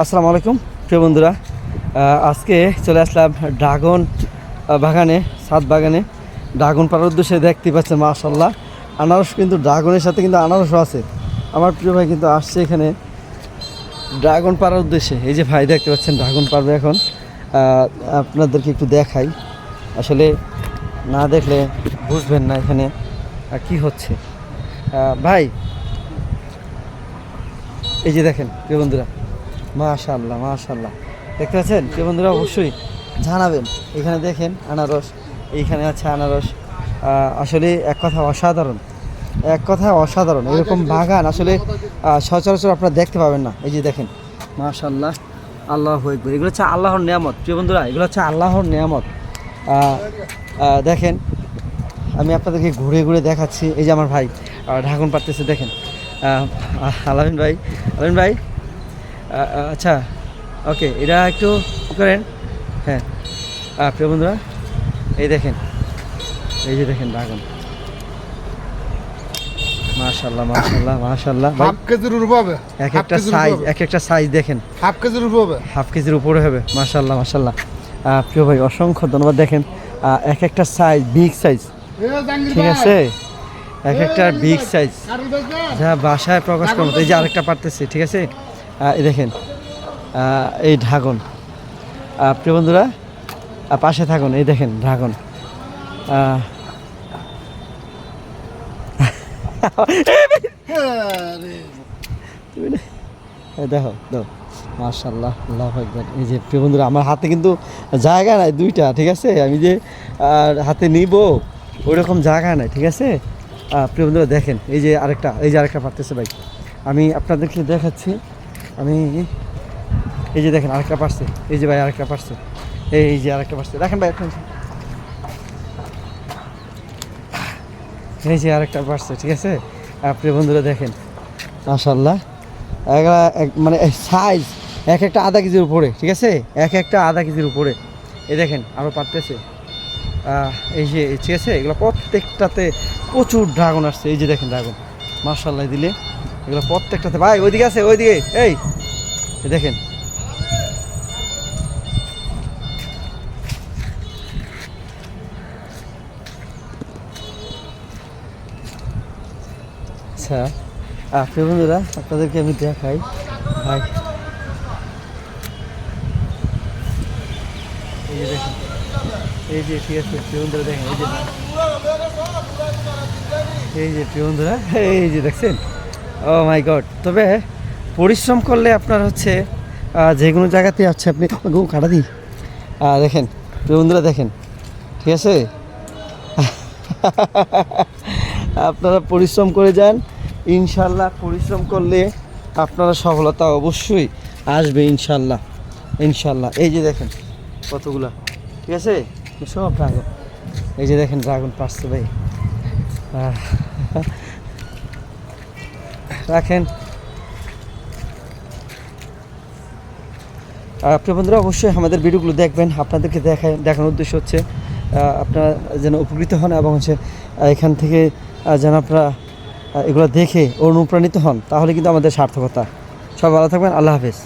আসসালামু আলাইকুম প্রিয় বন্ধুরা, আজকে চলে আসলাম ড্রাগন বাগানে, ছাদ বাগানে। ড্রাগন পাড়ার উদ্দেশ্যে দেখতে পাচ্ছেন মাশাআল্লাহ আনারস, কিন্তু ড্রাগনের সাথে কিন্তু আনারসও আছে। আমার প্রিয় ভাই কিন্তু আসছে এখানে ড্রাগন পাড়ার উদ্দেশ্যে। এই যে ভাই দেখতে পাচ্ছেন ড্রাগন পাড়বে এখন। আপনাদেরকে একটু দেখাই, আসলে না দেখলে বুঝবেন না এখানে কি হচ্ছে। ভাই এই যে দেখেন প্রিয় বন্ধুরা, মাশাআল্লাহ মাশাআল্লাহ দেখতে পাচ্ছেন প্রিয় বন্ধুরা, অবশ্যই জানাবেন। এখানে দেখেন আনারস, এইখানে আছে আনারস। আসলে এক কথা অসাধারণ, এক কথা অসাধারণ। এরকম বাগান আসলে সচরাচর আপনারা দেখতে পাবেন না। এই যে দেখেন মাশাআল্লাহ, আল্লাহু আকবার। এগুলো হচ্ছে আল্লাহর নিয়ামত প্রিয় বন্ধুরা, এগুলো হচ্ছে আল্লাহর নিয়ামত। দেখেন আমি আপনাদেরকে ঘুরে ঘুরে দেখাচ্ছি। এই যে আমার ভাই ঢাকন পাড়তেছে, দেখেন। আলামিন ভাই, আলামিন ভাই, আচ্ছা ওকে, এটা একটু করেন। হ্যাঁ প্রিয় বন্ধুরা, এই দেখেন, এই যে দেখেন ড্রাগন, মাশাআল্লাহ মাশাআল্লাহ মাশাআল্লাহ। হাফ কেজির উপরে হবে, এক একটা সাইজ দেখেন, হাফ কেজির উপরে হবে, হাফ কেজির উপরে হবে। মাশাআল্লাহ মাশাআল্লাহ প্রিয় ভাই, অসংখ্য ধন্যবাদ। দেখেন এক একটা সাইজ, বিগ সাইজ, ঠিক আছে, এক একটা বিগ সাইজ, যা বাসায় প্রকাশ করবো। এই যে আরেকটা পারতেছে, ঠিক আছে। এই দেখেন এই ড্রাগন, প্রিয় বন্ধুরা পাশে থাকুন। এই দেখেন ড্রাগন, দেখো দেখো মাশাআল্লাহ, আল্লাহু আকবার। এই যে প্রিয় বন্ধুরা, আমার হাতে কিন্তু জায়গা নাই দুইটা, ঠিক আছে, আমি যে হাতে নিব ওইরকম জায়গা নাই, ঠিক আছে। প্রিয় বন্ধুরা দেখেন, এই যে আরেকটা পারতেছে ভাই, আমি আপনাদেরকে দেখাচ্ছি। আমি এই যে দেখেন আরেকটা পারছে, এই যে ভাই আরেকটা পারছে, এই যে আরেকটা পারছে, দেখেন ভাই, এই যে আরেকটা পারছে, ঠিক আছে। প্রিয় বন্ধুরা দেখেন মাশাআল্লাহ, মানে সাইজ এক একটা আধা কেজির উপরে, ঠিক আছে, এক একটা আধা কেজির উপরে। এই দেখেন আরও পারতেছে, এই যে, ঠিক আছে। এগুলো প্রত্যেকটাতে প্রচুর ড্রাগন আসছে। এই যে দেখেন ড্রাগন, মাশাআল্লাহ দিলে এগুলো প্রত্যেকটাতে। ভাই ওইদিকে আছে, ওইদিকে, এই দেখেন। আচ্ছা প্রিয় বন্ধুরা, আপনাদেরকে আমি দেখাই ভাই, এই যে দেখেন, এই যে, ঠিক আছে প্রিয় বন্ধুরা দেখেন, এই যে প্রিয় বন্ধুরা, এই যে দেখছেন, ও মাই গড। তবে পরিশ্রম করলে আপনার হচ্ছে যে কোনো জায়গাতে আছে, আপনি কাটা দিই। দেখেন প্রিয় বন্ধুরা দেখেন, ঠিক আছে। আপনারা পরিশ্রম করে যান, ইনশাল্লাহ পরিশ্রম করলে আপনারা সফলতা অবশ্যই আসবে, ইনশাল্লাহ ইনশাল্লাহ। এই যে দেখেন কতগুলা, ঠিক আছে, সব ড্রাগন। এই যে দেখেন ড্রাগন পারছে ভাই, রাখেন। প্রিয় বন্ধুরা অবশ্যই আমাদের ভিডিওগুলো দেখবেন, আপনাদেরকে দেখানোর উদ্দেশ্য হচ্ছে আপনারা যেন উপকৃত হন, এবং হচ্ছে এখান থেকে যেন আপনারা এগুলো দেখে অনুপ্রাণিত হন, তাহলে কিন্তু আমাদের সার্থকতা। সব ভালো থাকবেন, আল্লাহ হাফেজ।